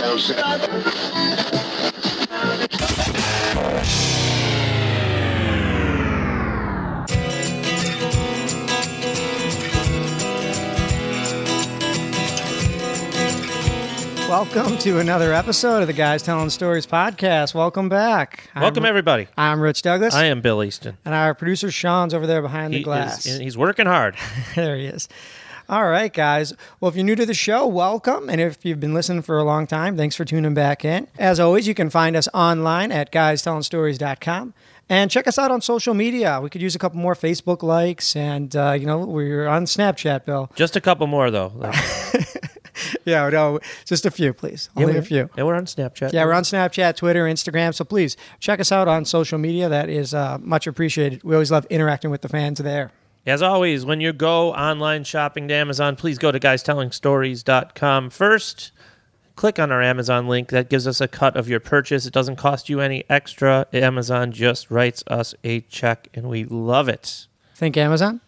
Welcome to another episode of the Guys Telling Stories podcast. Welcome back. Welcome, everybody. I'm Rich Douglas. I am Bill Easton. And our producer, Sean's over there behind the glass. He's working hard. There he is. All right, guys. Well, if you're new to the show, welcome. And if you've been listening for a long time, thanks for tuning back in. As always, you can find us online at guystellingstories.com. And check us out on social media. We could use a couple more Facebook likes. And, we're on Snapchat, Bill. Just a couple more, though. Yeah, no, just a few, please. Only a few. Yeah, we're on Snapchat. Yeah, we're on Snapchat, Twitter, Instagram. So please check us out on social media. That is much appreciated. We always love interacting with the fans there. As always, when you go online shopping to Amazon, please go to guystellingstories.com first. Click on our Amazon link. That gives us a cut of your purchase. It doesn't cost you any extra. Amazon just writes us a check, and we love it. Think Amazon?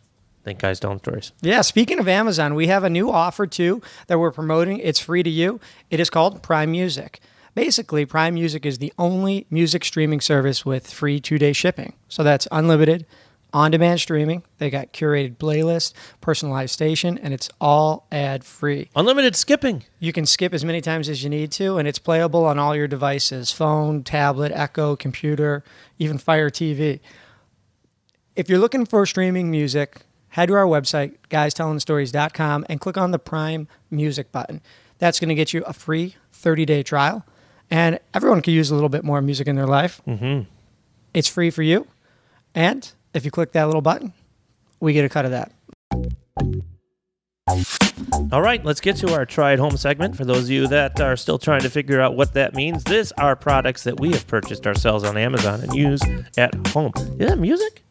Think Guys Telling Stories. Yeah, speaking of Amazon, we have a new offer, too, that we're promoting. It's free to you. It is called Prime Music. Basically, Prime Music is the only music streaming service with free 2-day shipping. So that's unlimited, on-demand streaming. They got curated playlists, personalized station, and it's all ad-free. Unlimited skipping. You can skip as many times as you need to, and it's playable on all your devices, phone, tablet, Echo, computer, even Fire TV. If you're looking for streaming music, head to our website, guystellingstories.com, and click on the Prime Music button. That's going to get you a free 30-day trial, and everyone can use a little bit more music in their life. Mm-hmm. It's free for you, and if you click that little button, we get a cut of that. All right, let's get to our Try at Home segment. For those of you that are still trying to figure out what that means, these are products that we have purchased ourselves on Amazon and use at home. Is that music?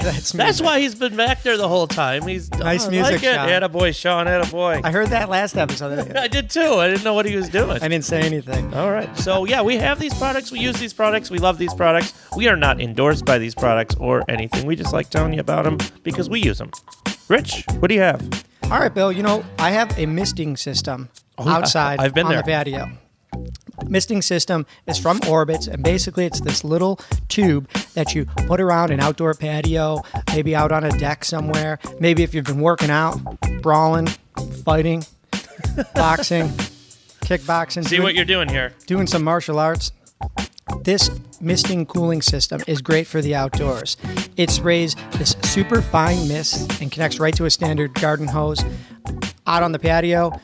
That's why he's been back there the whole time. He's nice music, like it. Sean. Attaboy, Sean, attaboy. I heard that last episode. I did too. I didn't know what he was doing. I didn't say anything. All right. So, yeah, we have these products. We use these products. We love these products. We are not endorsed by these products or anything. We just like telling you about them because we use them. Rich, what do you have? All right, Bill. I have a misting system outside I've been on there. the patio. Misting system is from Orbitz, and basically it's this little tube that you put around an outdoor patio, maybe out on a deck somewhere, maybe if you've been working out, brawling, fighting, boxing, kickboxing. See what you're doing here. Doing some martial arts. This misting cooling system is great for the outdoors. It sprays this super fine mist and connects right to a standard garden hose. Out on the patio,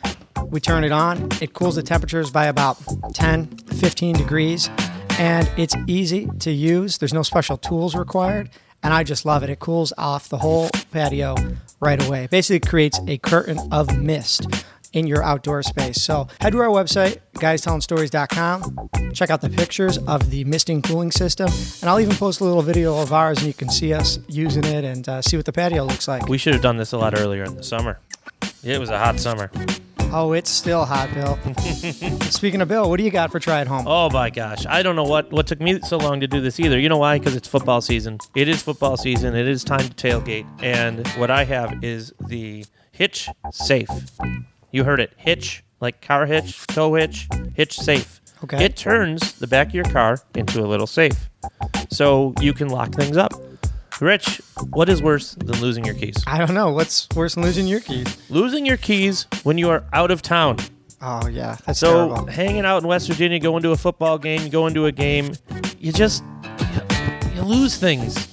we turn it on. It cools the temperatures by about 10, 15 degrees, and it's easy to use. There's no special tools required, and I just love it. It cools off the whole patio right away. Basically, it creates a curtain of mist in your outdoor space. So head to our website, guystellingstories.com. Check out the pictures of the misting cooling system, and I'll even post a little video of ours, and you can see us using it and see what the patio looks like. We should have done this a lot earlier in the summer. It was a hot summer. Oh, it's still hot, Bill. Speaking of Bill, what do you got for Try at Home? Oh, my gosh. I don't know what took me so long to do this either. You know why? Because it's football season. It is football season. It is time to tailgate. And what I have is the Hitch Safe. You heard it. Hitch, like car hitch, tow hitch, Hitch Safe. Okay. It turns the back of your car into a little safe. So you can lock things up. Rich, what is worse than losing your keys? I don't know. What's worse than losing your keys? Losing your keys when you are out of town. Oh, yeah. That's so terrible. Hanging out in West Virginia, going to a football game, you go into a game, you lose things.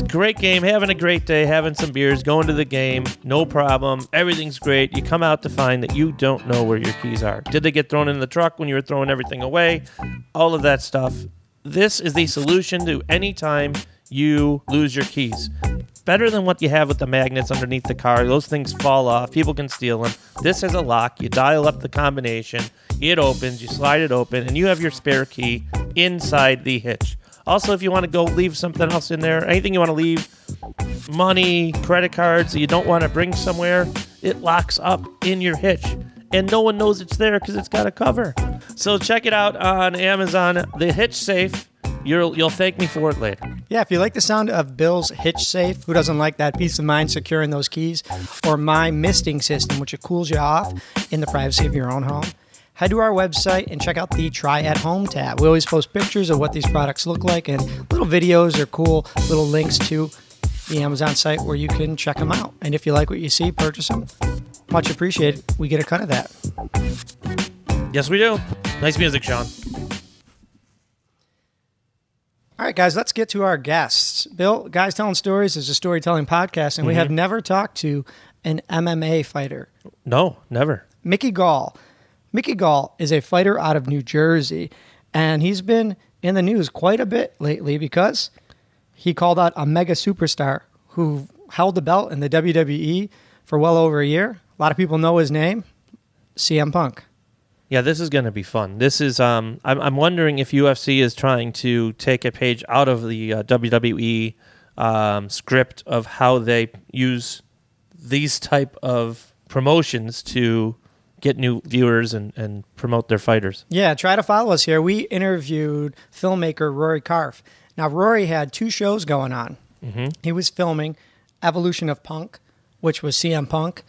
Great game, having a great day, having some beers, going to the game, no problem. Everything's great. You come out to find that you don't know where your keys are. Did they get thrown in the truck when you were throwing everything away? All of that stuff. This is the solution to any time you lose your keys. Better than what you have with the magnets underneath the car. Those things fall off. People can steal them. This has a lock. You dial up the combination. It opens. You slide it open, and you have your spare key inside the hitch. Also, if you want to go leave something else in there, anything you want to leave, money, credit cards that you don't want to bring somewhere, it locks up in your hitch. And no one knows it's there because it's got a cover. So check it out on Amazon. The Hitch Safe. You'll thank me for it later. Yeah, if you like the sound of Bill's Hitch Safe, who doesn't like that peace of mind securing those keys, or my misting system, which it cools you off in the privacy of your own home, head to our website and check out the Try at Home tab. We always post pictures of what these products look like and little videos or cool little links to the Amazon site where you can check them out. And if you like what you see, purchase them. Much appreciated. We get a cut of that. Yes, we do. Nice music, Sean. All right, guys, let's get to our guests. Bill, Guys Telling Stories is a storytelling podcast, and we have never talked to an MMA fighter. No, never. Mickey Gall. Mickey Gall is a fighter out of New Jersey, and he's been in the news quite a bit lately because he called out a mega superstar who held the belt in the WWE for well over a year. A lot of people know his name, CM Punk. Yeah, this is going to be fun. This is I'm wondering if UFC is trying to take a page out of the WWE script of how they use these type of promotions to get new viewers and promote their fighters. Yeah, try to follow us here. We interviewed filmmaker Rory Karff. Now, Rory had 2 shows going on. Mm-hmm. He was filming Evolution of Punk, which was CM Punk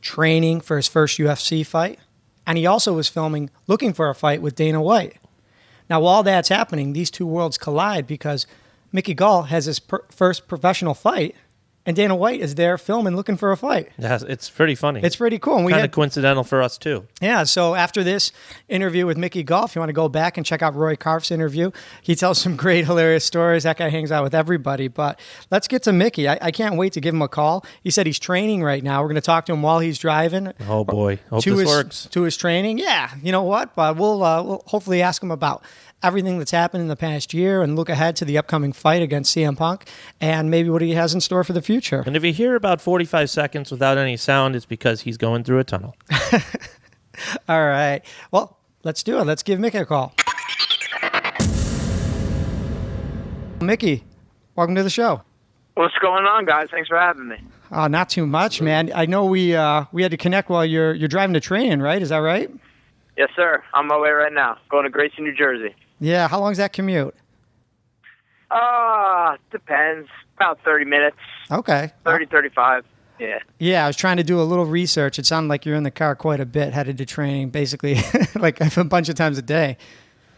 training for his first UFC fight. And he also was filming Looking for a Fight with Dana White. Now, while that's happening, these 2 worlds collide because Mickey Gall has his first professional fight, and Dana White is there filming Looking for a Fight. Yeah, it's pretty funny. It's pretty cool. Kind of coincidental for us, too. Yeah, so after this interview with Mickey Gall, if you want to go back and check out Roy Karff's interview, he tells some great, hilarious stories. That guy hangs out with everybody. But let's get to Mickey. I can't wait to give him a call. He said he's training right now. We're going to talk to him while he's driving. Oh, boy. Hope this works. To his training. Yeah, you know what? But we'll hopefully ask him about everything that's happened in the past year and look ahead to the upcoming fight against CM Punk and maybe what he has in store for the future. And if you hear about 45 seconds without any sound, it's because he's going through a tunnel. All right. Well, let's do it. Let's give Mickey a call. Mickey, welcome to the show. What's going on, guys? Thanks for having me. Not too much, man. I know we had to connect while you're driving to training, right? Is that right? Yes, sir. I'm on my way right now. Going to Gracie, New Jersey. Yeah. How long's that commute? Depends. About 30 minutes. Okay. 30, 35. Yeah. Yeah, I was trying to do a little research. It sounded like you're in the car quite a bit, headed to training, basically, like a bunch of times a day.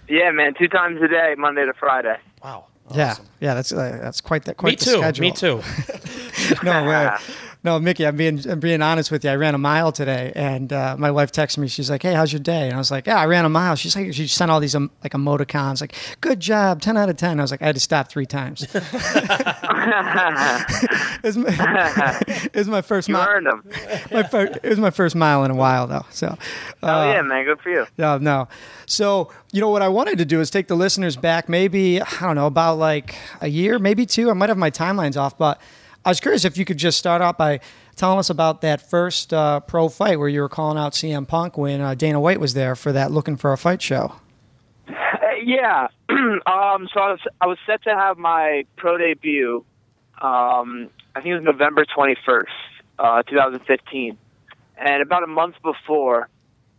Yeah, man. 2 times a day, Monday to Friday. Wow. Awesome. Yeah. That's quite the schedule. Me too. No way. No, Mickey, I'm being honest with you. I ran a mile today, and my wife texted me. She's like, "Hey, how's your day?" And I was like, "Yeah, I ran a mile." She's like, she sent all these like emoticons, like, "Good job, 10 out of 10." I was like, I had to stop 3 times. It was my first mile. You earned them. It was my first mile in a while, though. So. Oh yeah, man, good for you. No. So, what I wanted to do is take the listeners back maybe, I don't know, about like a year, maybe 2. I might have my timelines off, but I was curious if you could just start out by telling us about that first pro fight where you were calling out CM Punk when Dana White was there for that Looking for a Fight show. Yeah. So I was set to have my pro debut, I think it was November 21st, 2015. And about a month before,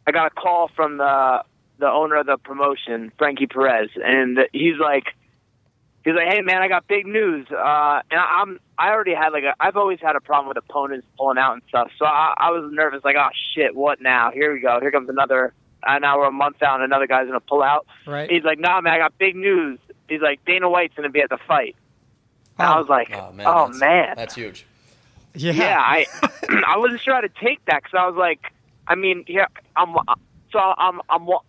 I got a call from the owner of the promotion, Frankie Perez, and he's like, "Hey man, I got big news." And I already had I've always had a problem with opponents pulling out and stuff. So I was nervous, like, oh shit, what now? Here we go. Here comes another. Now we're a month out, and another guy's gonna pull out. Right. He's like, "Nah, man, I got big news." He's like, "Dana White's gonna be at the fight." And I was like, "Oh man, that's huge." Yeah. I wasn't sure how to take that because I was like, I mean, yeah, I'm 0-0.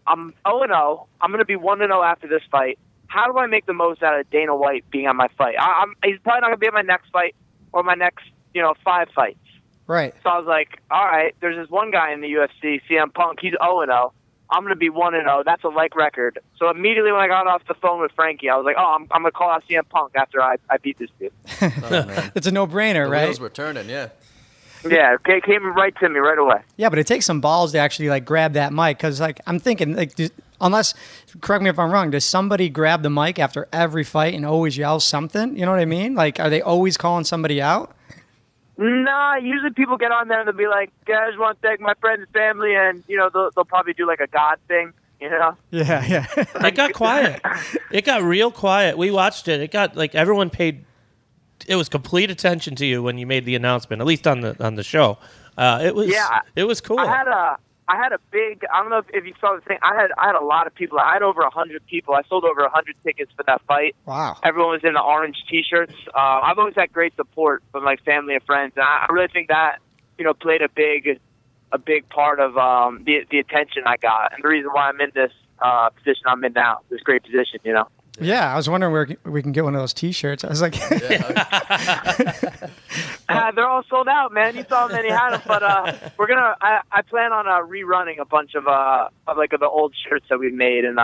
I'm gonna be 1-0 after this fight. How do I make the most out of Dana White being on my fight? He's probably not going to be at my next fight or my next, 5 fights. Right. So I was like, all right, there's this one guy in the UFC, CM Punk. He's 0-0. I'm going to be 1-0. That's a like record. So immediately when I got off the phone with Frankie, I was like, oh, I'm going to call out CM Punk after I beat this dude. Oh, man. It's a no-brainer, The right? wheels were turning, yeah. Yeah, it came right to me right away. Yeah, but it takes some balls to actually grab that mic because I'm thinking unless, correct me if I'm wrong, does somebody grab the mic after every fight and always yell something? You know what I mean? Are they always calling somebody out? Nah, usually people get on there and they'll be like, "Guys, want to thank my friends and family," and they'll probably do like a God thing. Yeah. It got quiet. It got real quiet. We watched it. It got everyone paid. It was complete attention to you when you made the announcement, at least on the show. It was cool. I I had a big. I don't know if you saw the thing. I had a lot of people. I had over 100 people. I sold over 100 tickets for that fight. Wow. Everyone was in the orange T-shirts. I've always had great support from my family and friends, and I really think that played a big part of the attention I got, and the reason why I'm in this position I'm in now. This great position, Yeah, I was wondering where we can get one of those T-shirts. I was like, they're all sold out, man. You saw them and you had them, but we're gonna. I plan on rerunning a bunch of the old shirts that we've made and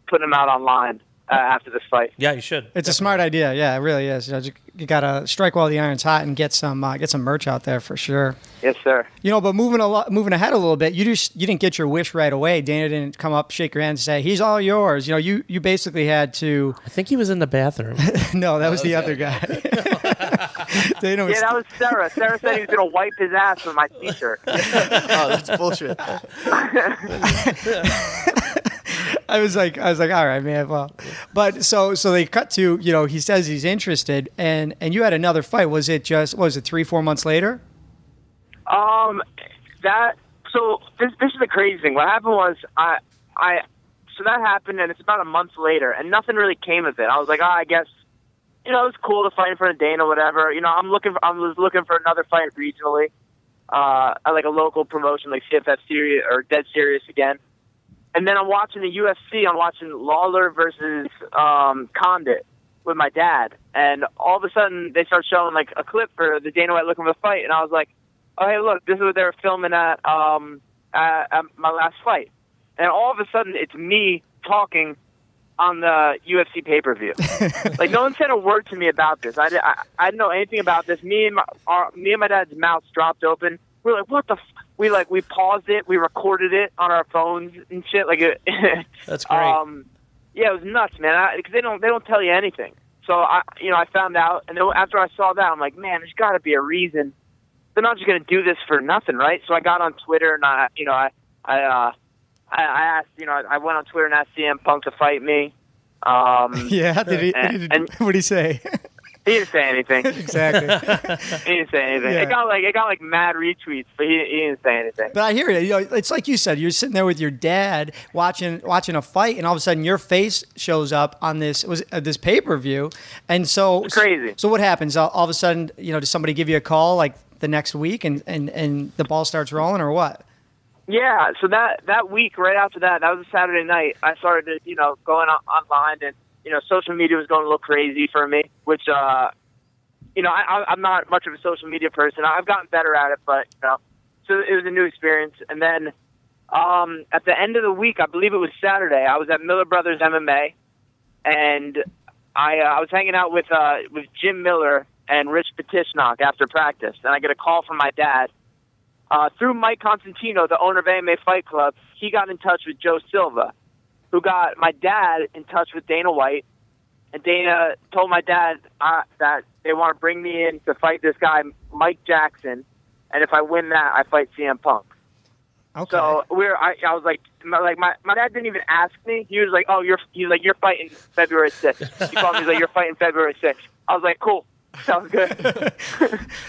putting them out online after this fight. Yeah, you should. It's a smart idea. Yeah, it really is. You gotta strike while the iron's hot and get some merch out there for sure. Yes, sir. But moving ahead a little bit, you didn't get your wish right away. Dana didn't come up, shake your hand, and say he's all yours. You basically had to. I think he was in the bathroom. No, that was the other guy. Dana was that was Sarah. Sarah said he was gonna wipe his ass with my T-shirt. Oh, that's bullshit. I was like, all right, man. Well, but so they cut to, he says he's interested, and you had another fight. Was it 3-4 months later? This is the crazy thing. What happened was so that happened, and it's about a month later, and nothing really came of it. I was like, I guess, it was cool to fight in front of Dana, whatever. I was looking for another fight regionally, at like a local promotion like CFF Series or Dead Serious again. And then I'm watching the UFC. I'm watching Lawler versus Condit with my dad. And all of a sudden, they start showing like a clip for the Dana White looking for the fight. And I was like, oh, hey, look, this is what they were filming at my last fight. And all of a sudden, it's me talking on the UFC pay-per-view. Like, no one said a word to me about this. I didn't know anything about this. Me and my dad's mouths dropped open. We're like, what the we paused it, we recorded it on our phones and shit. That's great. Yeah, it was nuts, man. Because they don't tell you anything. So I found out, and then after I saw that, I'm like, man, there's got to be a reason. They're not just gonna do this for nothing, right? So I got on Twitter and I asked, I went on Twitter and asked CM Punk to fight me. Yeah, what did he say? He didn't say anything. Exactly. He didn't say anything. Yeah. It got like mad retweets, but he didn't say anything. But I hear you. It's like you said. You're sitting there with your dad watching a fight, and all of a sudden your face shows up on this pay-per-view, and so it's crazy. So what happens? All of a sudden, does somebody give you a call like the next week, and the ball starts rolling, or what? Yeah. So that week, right after that was a Saturday night. I started, going online and. Social media was going a little crazy for me, which, I'm not much of a social media person. I've gotten better at it, but, so it was a new experience. And then at the end of the week, I believe it was Saturday, I was at Miller Brothers MMA, and I was hanging out with Jim Miller and Rich Petishnock after practice, and I get a call from my dad. Through Mike Constantino, the owner of AMA Fight Club, he got in touch with Joe Silva, who got my dad in touch with Dana White, and Dana told my dad that they want to bring me in to fight this guy, Mike Jackson, and if I win that, I fight CM Punk. Okay. So I was like my dad didn't even ask me. He was like, oh, you're fighting February 6th. He called me, he's like, you're fighting February 6th. I was like, cool. Sounds good.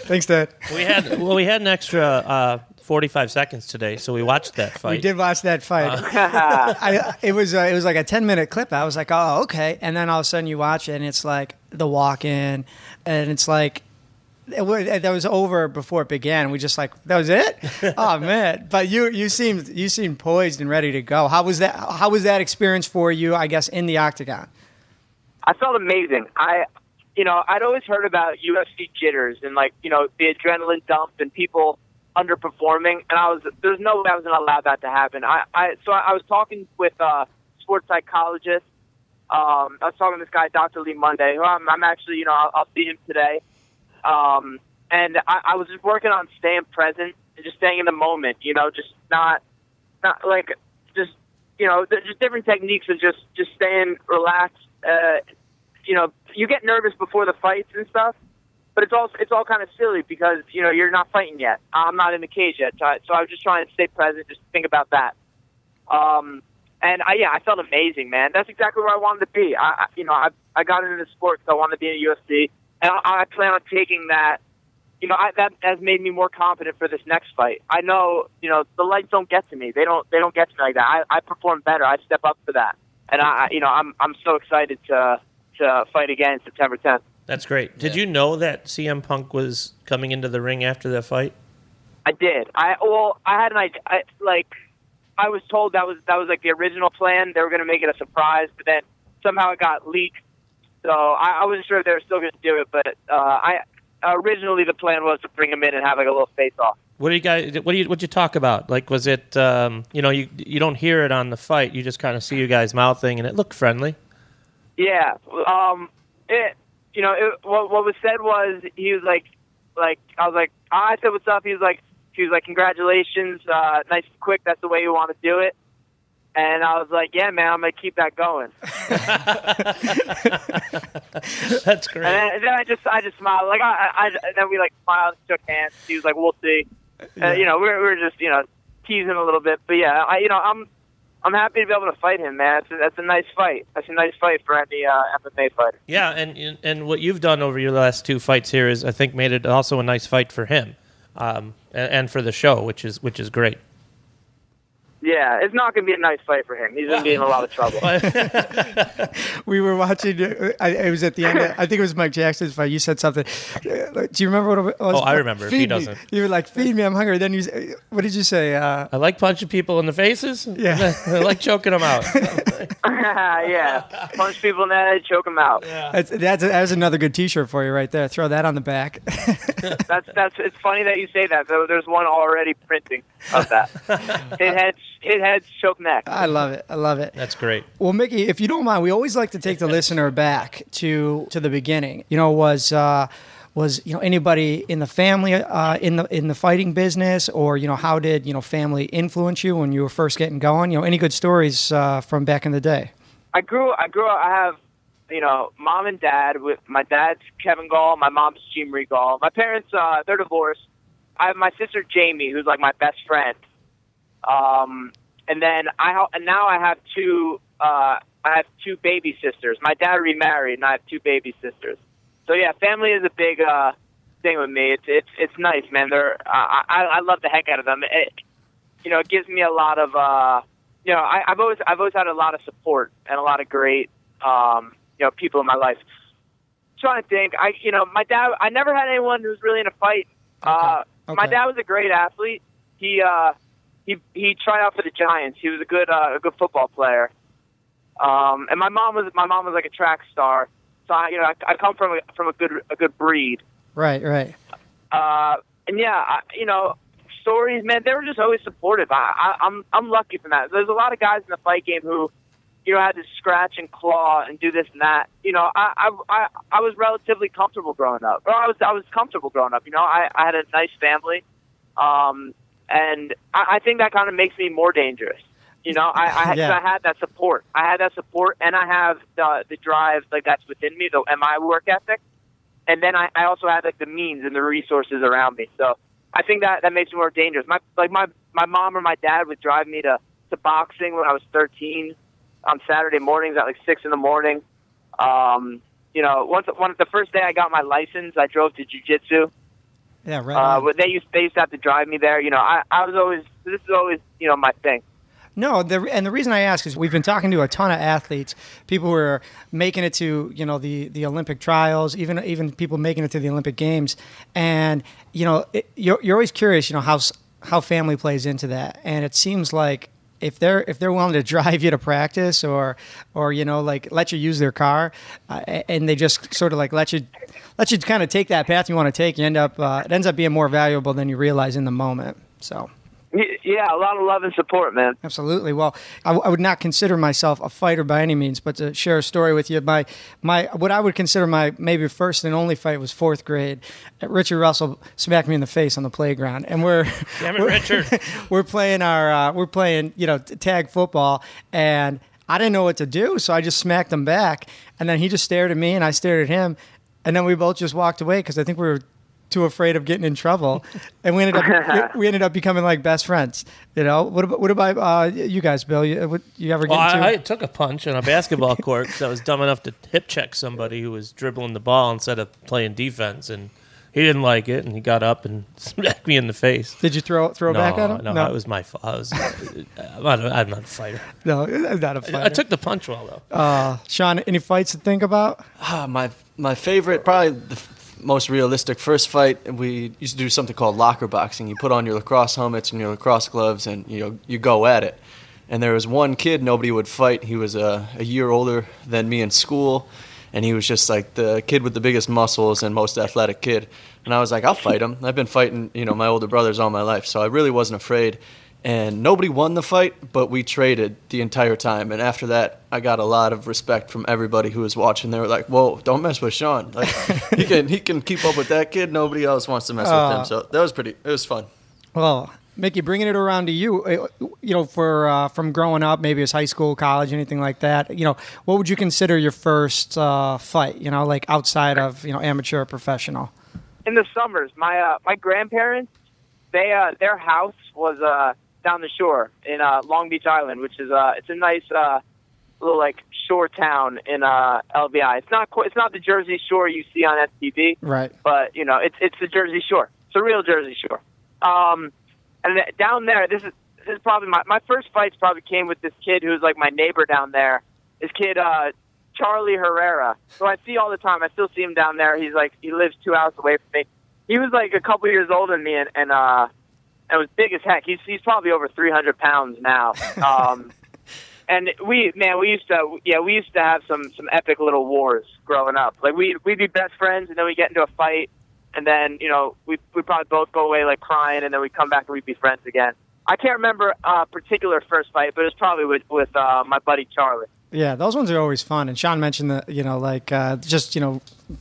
Thanks, Dad. We had an extra 45 seconds today, so we watched that fight. We did watch that fight. It was like a 10-minute clip. I was like, oh, okay. And then all of a sudden you watch it, and it's like the walk-in, and it's like that was over before it began. We just like, that was it? Oh, man. But you seemed poised and ready to go. How was that experience for you, I guess, in the octagon? I felt amazing. I'd always heard about UFC jitters and the adrenaline dump and people underperforming, and there's no way I was going to allow that to happen. So I was talking with a sports psychologist. I was talking to this guy, Dr. Lee Monday, who I'm actually, I'll see him today. And I was just working on staying present and just staying in the moment, just not like, just, just different techniques of just staying relaxed. You get nervous before the fights and stuff, but it's all kind of silly because, you're not fighting yet. I'm not in the cage yet. So I was just trying to stay present, just think about that. And I felt amazing, man. That's exactly where I wanted to be. I got into the sport because I wanted to be in the UFC, and I plan on taking that that has made me more confident for this next fight. I know, the lights don't get to me. They don't get to me like that. I perform better. I step up for that. And I'm so excited to fight again September 10th. That's great. Did you know that CM Punk was coming into the ring after that fight? I did. I had an idea. I was told that was like the original plan. They were going to make it a surprise, but then somehow it got leaked. So I wasn't sure if they were still going to do it, but originally the plan was to bring him in and have like a little face-off. What'd you talk about? Like, was it, you don't hear it on the fight. You just kind of see you guys mouthing, and it looked friendly. Yeah. What was said was, he was like, I was like, I said, what's up? He was like, congratulations, nice and quick. That's the way you want to do it. And I was like, yeah, man, I'm going to keep that going. That's great. And then I just smiled. Like, and then we smiled and shook hands. He was like, we'll see. Yeah. We were just, teasing a little bit. But yeah, I'm happy to be able to fight him, man. That's a nice fight. That's a nice fight for any MMA fighter. Yeah, and what you've done over your last two fights here is, I think, made it also a nice fight for him, and for the show, which is great. Yeah, it's not going to be a nice fight for him. He's going to be in a lot of trouble. We were watching, it was at the end, I think it was Mike Jackson's fight. You said something. Do you remember what it was? Oh, I remember. If he doesn't. You were like, feed me, I'm hungry. Then what did you say? I like punching people in the faces. Yeah. I like choking them out. Yeah. Punch people in the head, choke them out. Yeah. That's another good T-shirt for you right there. Throw that on the back. It's funny that you say that. There's one already printing of that. Hit heads, choke neck. I love it. That's great. Well, Mickey, if you don't mind, we always like to take the listener back to the beginning. Was anybody in the family in the fighting business, or how did family influence you when you were first getting going? Any good stories from back in the day? I grew up. I have mom and dad. With my dad's Kevin Gall, my mom's Jean Marie Gall. My parents they're divorced. I have my sister Jamie, who's like my best friend. And then now I have two baby sisters. My dad remarried, and I have two baby sisters. So yeah, family is a big thing with me. It's nice, man. I love the heck out of them. It gives me a lot of I've always had a lot of support and a lot of great people in my life. Trying to think, my dad. I never had anyone who was really in a fight. Okay. My dad was a great athlete. He tried out for the Giants. He was a good football player. And my mom was like a track star. So I come from a good breed. Right. And yeah, stories, man. They were just always supportive. I'm lucky for that. There's a lot of guys in the fight game who had to scratch and claw and do this and that. I was relatively comfortable growing up. Or I was comfortable growing up. I had a nice family. And I think that kind of makes me more dangerous. I had that support. And I have the drive that's within me, the MI work ethic. And then I also had the means and the resources around me. So I think that makes me more dangerous. My mom or my dad would drive me to boxing when I was 13 on Saturday mornings at 6 in the morning. The first day I got my license, I drove to jiu-jitsu. Yeah, right. But they used to have to drive me there. This is always my thing. No, the reason I ask is we've been talking to a ton of athletes, people who are making it to the Olympic trials, even people making it to the Olympic Games, and you're always curious, how family plays into that, and it seems like if they're willing to drive you to practice or let you use their car, and they just sort of let you kind of take that path you want to take, you end up it ends up being more valuable than you realize in the moment. So. Yeah, a lot of love and support, man. Absolutely. Well, I would not consider myself a fighter by any means, but to share a story with you, my what I would consider my maybe first and only fight was 4th grade. Richard Russell smacked me in the face on the playground, and Richard. we're playing tag football, and I didn't know what to do, so I just smacked him back, and then he just stared at me, and I stared at him, and then we both just walked away because I think we were too afraid of getting in trouble, and we ended up becoming best friends. What about you guys, Bill? You ever get into? I took a punch on a basketball court because I was dumb enough to hip check somebody who was dribbling the ball instead of playing defense, and He didn't like it, and he got up and smacked me in the face. Did you throw back at him? No, that was my fault. I'm not a fighter. No, I'm not a fighter. I took the punch well, though. Sean, any fights to think about? My favorite, probably the most realistic first fight, we used to do something called locker boxing. You put on your lacrosse helmets and your lacrosse gloves, and you go at it. And there was one kid nobody would fight. He was a year older than me in school, and he was just like the kid with the biggest muscles and most athletic kid. And I was like, I'll fight him. I've been fighting, my older brothers all my life, so I really wasn't afraid. And nobody won the fight, but we traded the entire time. And after that, I got a lot of respect from everybody who was watching. They were like, "Whoa, don't mess with Sean. Like, he can keep up with that kid. Nobody else wants to mess with him." So that was it was fun. Well, Mickey, bringing it around to you, from growing up, maybe it was high school, college, anything like that, what would you consider your first fight, like outside of, amateur or professional? In the summers, my grandparents, their house was down the shore in Long Beach Island, which is it's a nice little like shore town in LBI. It's not the Jersey Shore you see on STV, right? But it's the Jersey Shore. It's a real Jersey Shore. And down there, this is probably my first fights probably came with this kid who was like my neighbor down there. This kid, Charlie Herrera, who I see all the time. I still see him down there. He lives 2 hours away from me. He was like a couple years older than me, and was big as heck. He's probably over 300 pounds now. And we used to have some epic little wars growing up. Like we'd be best friends, and then we get into a fight. And then, we probably both go away like crying, and then we come back and we'd be friends again. I can't remember a particular first fight, but it was probably with my buddy Charlie. Yeah, those ones are always fun. And Sean mentioned that,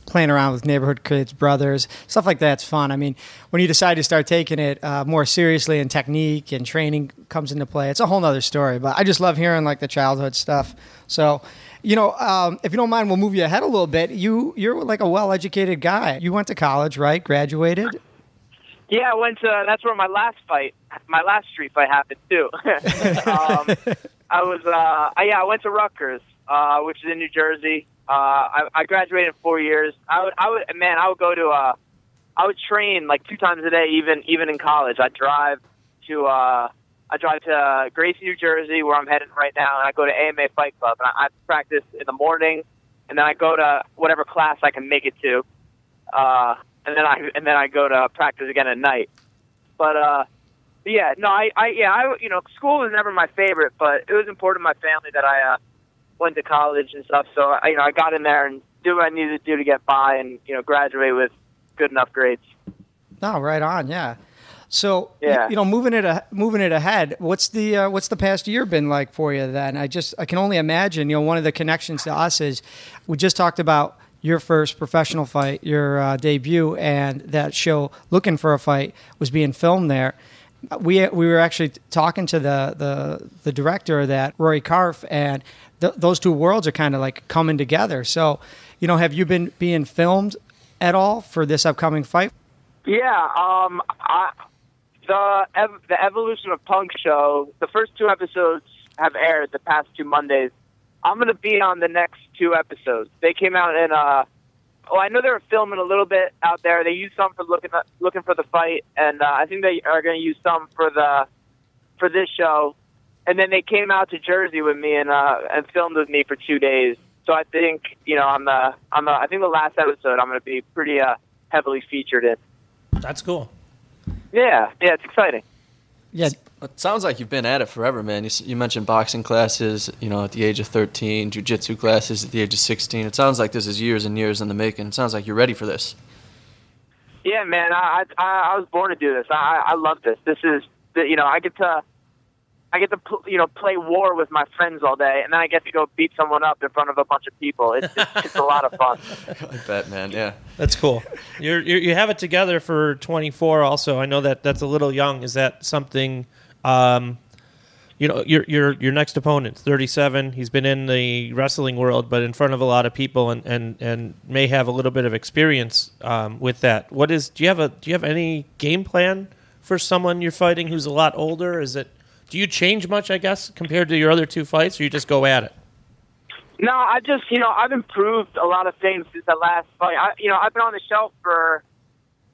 playing around with neighborhood kids, brothers, stuff like that's fun. I mean, when you decide to start taking it more seriously and technique and training comes into play, it's a whole nother story. But I just love hearing like the childhood stuff. So, if you don't mind, we'll move you ahead a little bit. You're like a well-educated guy. You went to college, right? Graduated? Yeah, I went to. That's where my last street fight happened too. I went to Rutgers, which is in New Jersey. I graduated in 4 years. I would train like 2 times a day, even in college. I drive to Gracie, New Jersey, where I'm headed right now, and I go to AMA Fight Club, and I practice in the morning, and then I go to whatever class I can make it to, and then I go to practice again at night. But school was never my favorite, but it was important to my family that I went to college and stuff. So I got in there and did what I needed to do to get by, and graduate with good enough grades. Oh, right on, yeah. So, yeah. Moving it ahead, what's the past year been like for you then? I can only imagine, one of the connections to us is we just talked about your first professional fight, your debut, and that show Looking for a Fight was being filmed there. We were actually talking to the director of that, Rory Karff, and those two worlds are kind of like coming together. So, have you been being filmed at all for this upcoming fight? Yeah, the Evolution of Punk show, the first 2 episodes have aired the past 2 Mondays. I'm going to be on the next 2 episodes. They came out in, I know they were filming a little bit out there. They used some for looking for the fight, and I think they are going to use some for this show. And then they came out to Jersey with me and filmed with me for 2 days. So I think, I think the last episode I'm going to be pretty heavily featured in. That's cool. Yeah, it's exciting. Yeah, It sounds like you've been at it forever, man. You mentioned boxing classes, at the age of 13, jiu-jitsu classes at the age of 16. It sounds like this is years and years in the making. It sounds like you're ready for this. Yeah, man, I was born to do this. I love this. This is, I get to play war with my friends all day, and then I get to go beat someone up in front of a bunch of people. It's a lot of fun. I bet, man. Yeah, that's cool. You have it together for 24. Also, I know that's a little young. Is that something? Your next opponent, 37. He's been in the wrestling world, but in front of a lot of people, and may have a little bit of experience with that. Do you have any game plan for someone you're fighting who's a lot older? Do you change much, I guess, compared to your other 2 fights, or you just go at it? No, I just, I've improved a lot of things since that last fight. I've been on the shelf for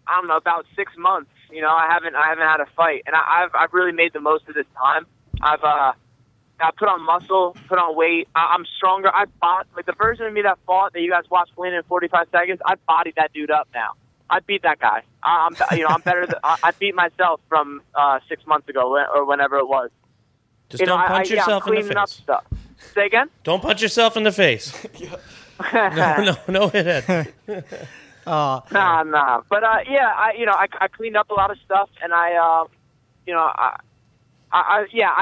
I don't know, about 6 months. You know, I haven't had a fight, and I've really made the most of this time. I put on muscle, put on weight. I'm stronger. I fought like the version of me that fought that you guys watched win in 45 seconds. I bodied that dude up now. I beat that guy. I'm better. I beat myself from 6 months ago or whenever it was. Just don't punch yourself in the face. Up stuff. Say again? Don't punch yourself in the face. No hit head. Nah. But I cleaned up a lot of stuff, and I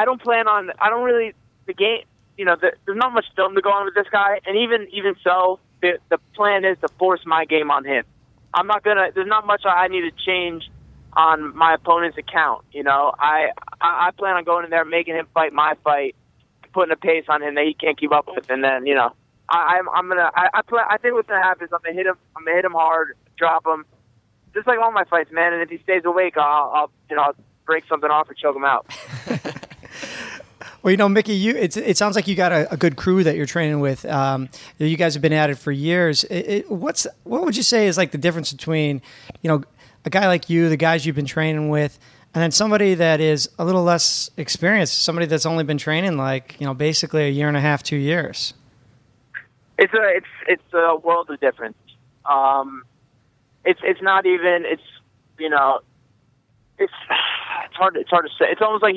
don't plan on. I don't really the game. You know, there's not much film to go on with this guy, and even so, the plan is to force my game on him. I'm not gonna. There's not much I need to change on my opponent's account. You know, I plan on going in there, making him fight my fight, putting a pace on him that he can't keep up with, and then I think what's gonna happen is I'm gonna hit him hard, drop him, just like all my fights, man. And if he stays awake, I'll break something off or choke him out. Well, Mickey, it sounds like you got a good crew that you're training with. You guys have been at it for years. What would you say is like the difference between, a guy like you, the guys you've been training with, and then somebody that is a little less experienced, somebody that's only been training basically a year and a half, 2 years? It's a world of difference. It's not even it's hard to say. It's almost like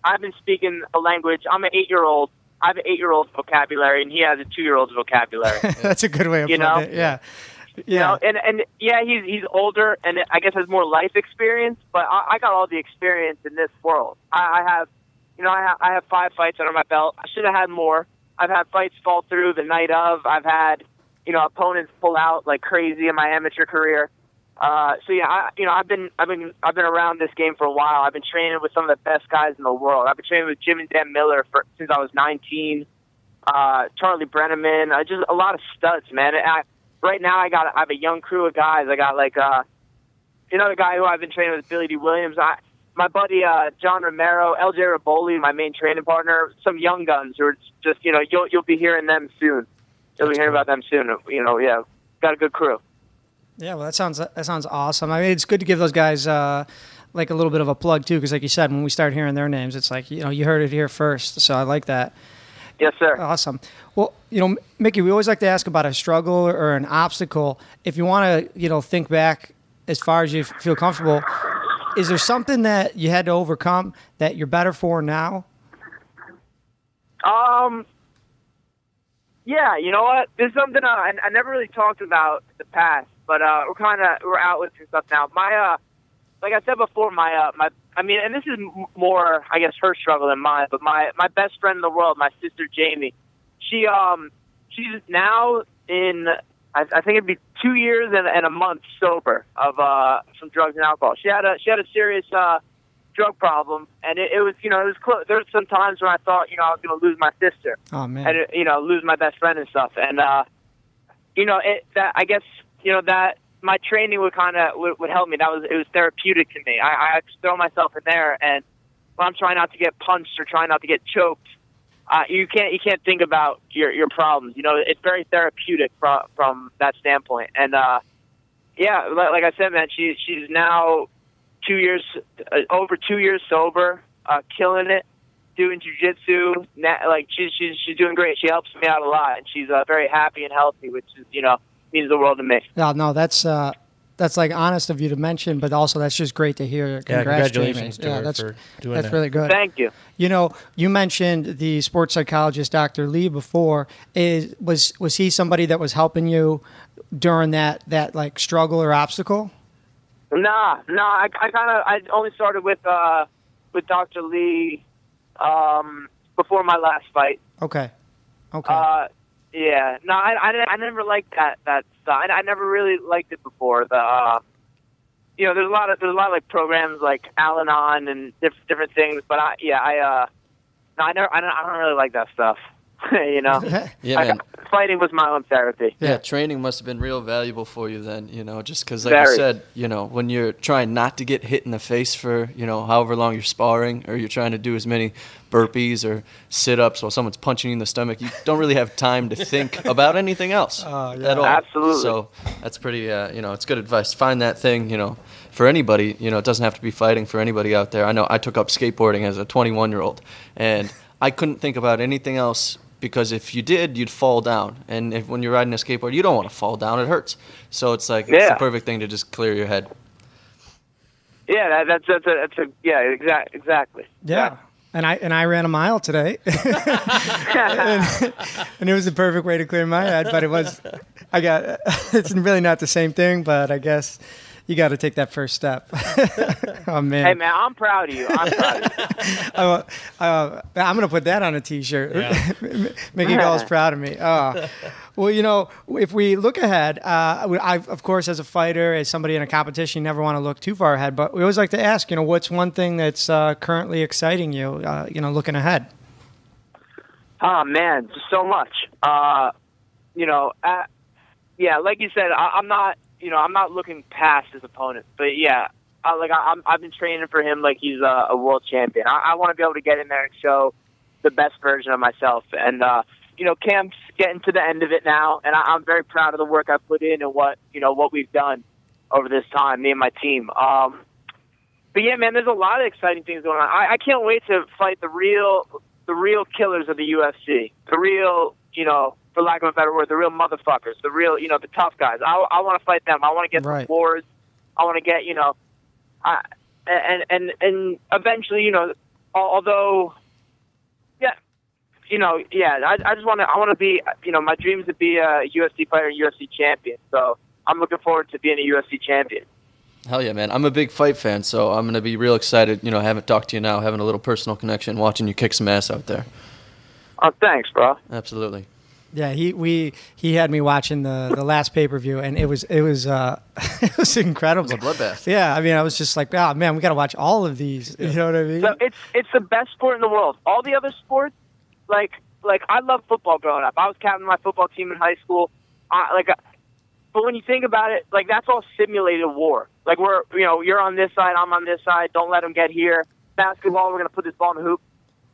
I've been speaking a language. I'm an 8-year-old. I have an 8-year-old vocabulary, and he has a 2-year-old's vocabulary. That's a good way of putting it. Yeah. Yeah. And he's older and I guess has more life experience, but I got all the experience in this world. I have 5 fights under my belt. I should have had more. I've had fights fall through the night of. I've had, opponents pull out like crazy in my amateur career. I've been around this game for a while. I've been training with some of the best guys in the world. I've been training with Jim and Dan Miller since I was 19. Charlie Brenneman, just a lot of studs, man. Right now I have a young crew of guys. I got the guy who I've been training with, Billy D. Williams. My buddy John Romero, LJ Raboli, my main training partner. Some young guns who are just you'll be hearing them soon. You'll be hearing about them soon. Got a good crew. Yeah, well, that sounds awesome. I mean, it's good to give those guys like a little bit of a plug too, because like you said, when we start hearing their names, it's like you heard it here first. So I like that. Yes, sir. Awesome. Well, Mickey, we always like to ask about a struggle or an obstacle. If you want to, think back as far as you feel comfortable, is there something that you had to overcome that you're better for now? Yeah, you know what? This is something I never really talked about in the past, but we're out with some stuff now. My like I said before, and this is more, I guess, her struggle than mine, but my best friend in the world, my sister Jamie, she's now in, I think it'd be 2 years and a month sober of some drugs and alcohol. She had a serious drug problem, and it was close. There were some times when I thought I was going to lose my sister, and lose my best friend and stuff, and that my training would help me. It was therapeutic to me. I just throw myself in there, and when I'm trying not to get punched or trying not to get choked, you can't think about your problems. It's very therapeutic from that standpoint. And like I said, man, she's now over 2 years sober, killing it, doing jiu-jitsu. Like she's doing great. She helps me out a lot, and she's very happy and healthy, which is means the world to me. No, that's like honest of you to mention, but also that's just great to hear. Congratulations to her that's for doing that's that. really good. Thank you. You mentioned the sports psychologist, Dr. Lee, before. Was he somebody that was helping you during that like struggle or obstacle? Nah. I only started with Dr. Lee before my last fight. Okay. Yeah. No, I never liked that stuff. I never really liked it before. There's a lot of like programs like Al-Anon and different things, but I don't really like that stuff. Yeah, man. Fighting was my own therapy. Yeah, training must have been real valuable for you then, just because, like Very. you said, when you're trying not to get hit in the face for, however long you're sparring, or you're trying to do as many burpees or sit-ups while someone's punching you in the stomach, you don't really have time to think about anything else at all. Absolutely. So that's pretty, it's good advice. Find that thing, for anybody, it doesn't have to be fighting for anybody out there. I know I took up skateboarding as a 21-year-old, and I couldn't think about anything else. Because if you did, you'd fall down. And when you're riding a skateboard, you don't want to fall down. It hurts. So it's like it's the perfect thing to just clear your head. Yeah, exactly. Yeah. And I ran a mile today. and it was the perfect way to clear my head. But it's really not the same thing, but I guess you got to take that first step. Oh, man. Hey, man, I'm proud of you. I'm going to put that on a T-shirt. Yeah. Mickey Gall's proud of me. Well, if we look ahead, I, of course, as a fighter, as somebody in a competition, you never want to look too far ahead. But we always like to ask, what's one thing that's currently exciting you, looking ahead? Oh, man, just so much. Yeah, like you said, I'm not looking past his opponent, but yeah, I've been training for him like he's a world champion. I want to be able to get in there and show the best version of myself. And Cam's getting to the end of it now, and I'm very proud of the work I put in and what we've done over this time, me and my team. But yeah, man, there's a lot of exciting things going on. I can't wait to fight the real killers of the UFC, the real, for lack of a better word, the real motherfuckers, the real, the tough guys. I want to fight them. I want to get some wars. I want to get, and eventually, although, I just want to be, my dream is to be a UFC fighter and UFC champion. So I'm looking forward to being a UFC champion. Hell yeah, man. I'm a big fight fan, so I'm going to be real excited, having talked to you now, having a little personal connection, watching you kick some ass out there. Oh, thanks, bro. Absolutely. Yeah, he had me watching the last pay-per-view, and it was it was incredible. It was a bloodbath. Yeah, I mean, I was just like, oh man, we got to watch all of these. You know what I mean? So it's the best sport in the world. All the other sports, like I love football growing up. I was captain of my football team in high school. But when you think about it, like that's all simulated war. Like you're on this side, I'm on this side. Don't let them get here. Basketball, we're gonna put this ball in the hoop.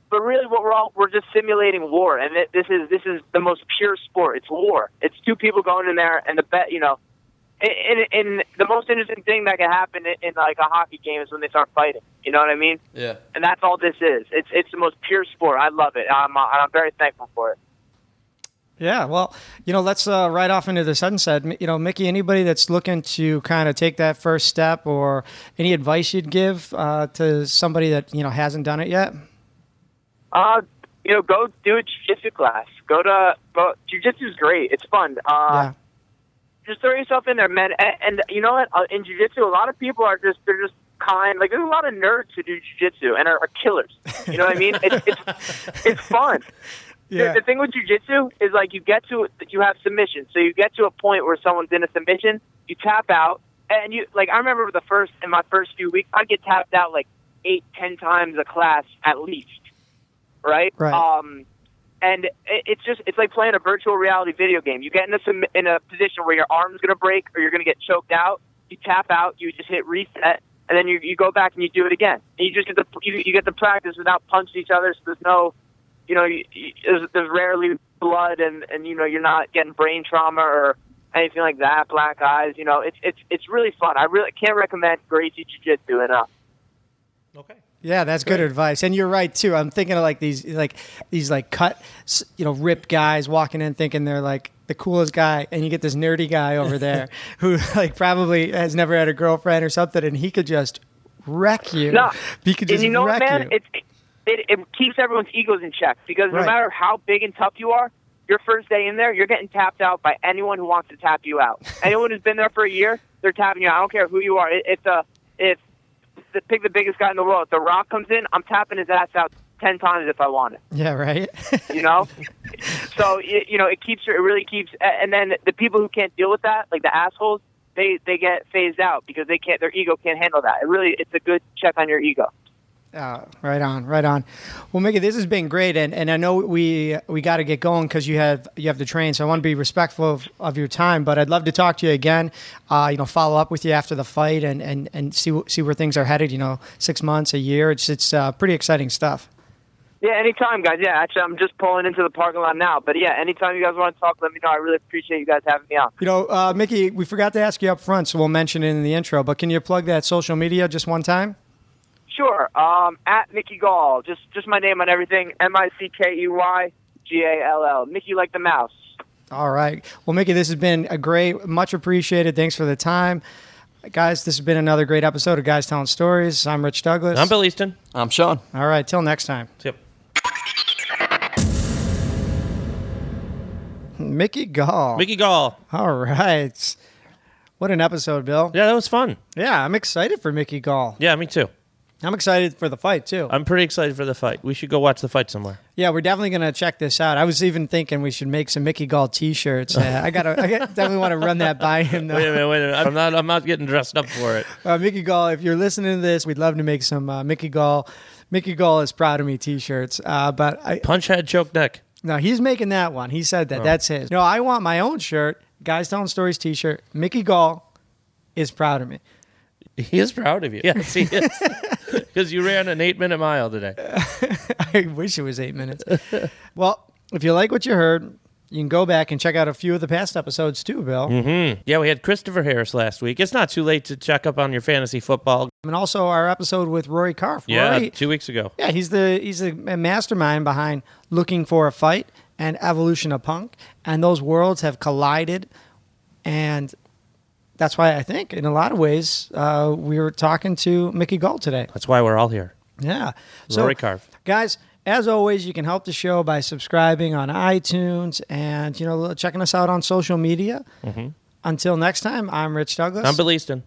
But really, we're just simulating war, and this is the most pure sport. It's war. It's two people going in there, and and the most interesting thing that can happen in like a hockey game is when they start fighting. You know what I mean? Yeah. And that's all this is. It's the most pure sport. I love it. I'm very thankful for it. Yeah, well, let's ride off into the sunset. Mickey, anybody that's looking to kind of take that first step, or any advice you'd give to somebody that hasn't done it yet? Go do a jiu-jitsu class. Jiu-jitsu is great. It's fun. Just throw yourself in there, man. And you know what? In jiu-jitsu, a lot of people they're just kind. Like there's a lot of nerds who do jiu-jitsu and are killers. You know what I mean? It's fun. Yeah. The thing with jiu-jitsu is like you have submission. So you get to a point where someone's in a submission, you tap out, and I remember in my first few weeks, I'd get tapped out like 8-10 times a class at least. Right. And it's like playing a virtual reality video game. You get in a position where your arm's gonna break or you're gonna get choked out. You tap out. You just hit reset, and then you go back and you do it again. And you just get the practice without punching each other. So there's no, there's rarely blood, and you're not getting brain trauma or anything like that. Black eyes. It's really fun. I really can't recommend Gracie Jiu-Jitsu enough. Okay. Yeah, that's good advice, and you're right too. I'm thinking of these cut, ripped guys walking in thinking they're like the coolest guy, and you get this nerdy guy over there who probably has never had a girlfriend or something, and he could just wreck you. No, he could just wreck man, you. It keeps everyone's egos in check because no matter how big and tough you are, your first day in there, you're getting tapped out by anyone who wants to tap you out. Anyone who's been there for a year, they're tapping you out. I don't care who you are. Pick the biggest guy in the world. If The Rock comes in, I'm tapping his ass out 10 times if I want it. Yeah, right. So it really keeps. And then the people who can't deal with that, like the assholes, they get phased out because their ego can't handle that. It's a good check on your ego. Right on, right on. Well, Mickey, this has been great, and I know we got to get going because you have to train. So I want to be respectful of your time, but I'd love to talk to you again. Follow up with you after the fight and see where things are headed. 6 months, a year. It's pretty exciting stuff. Yeah, anytime, guys. Yeah, actually, I'm just pulling into the parking lot now. But yeah, anytime you guys want to talk, let me know. I really appreciate you guys having me on. Mickey, we forgot to ask you up front, so we'll mention it in the intro. But can you plug that social media just one time? Sure. At Mickey Gall. Just my name on everything. MickeyGall. Mickey like the mouse. All right. Well, Mickey, this has been a great, much appreciated. Thanks for the time. Guys, this has been another great episode of Guys Telling Stories. I'm Rich Douglas. I'm Bill Easton. I'm Sean. All right. Till next time. Yep. Mickey Gall. Mickey Gall. All right. What an episode, Bill. Yeah, that was fun. Yeah, I'm excited for Mickey Gall. Yeah, me too. I'm excited for the fight, too. I'm pretty excited for the fight. We should go watch the fight somewhere. Yeah, we're definitely going to check this out. I was even thinking we should make some Mickey Gall T-shirts. I definitely want to run that by him, though. Wait a minute. I'm not getting dressed up for it. Mickey Gall, if you're listening to this, we'd love to make some Mickey Gall is proud of me T-shirts. Punch head, choke neck. No, he's making that one. He said that. Oh. That's his. No, I want my own shirt, Guys Telling Stories T-shirt. Mickey Gall is proud of me. He is proud of you. Yes, he is. Because you ran an 8-minute mile today. I wish it was 8 minutes. Well, if you like what you heard, you can go back and check out a few of the past episodes too, Bill. Mm-hmm. Yeah, we had Christopher Harris last week. It's not too late to check up on your fantasy football. And also our episode with Rory Karff. Yeah, Rory, 2 weeks ago. Yeah, he's the mastermind behind Looking for a Fight and Evolution of Punk. And those worlds have collided. And that's why I think, in a lot of ways, we were talking to Mickey Gall today. That's why we're all here. Yeah. Rory Karff. Guys, as always, you can help the show by subscribing on iTunes and checking us out on social media. Mm-hmm. Until next time, I'm Rich Douglas. I'm Bill Easton.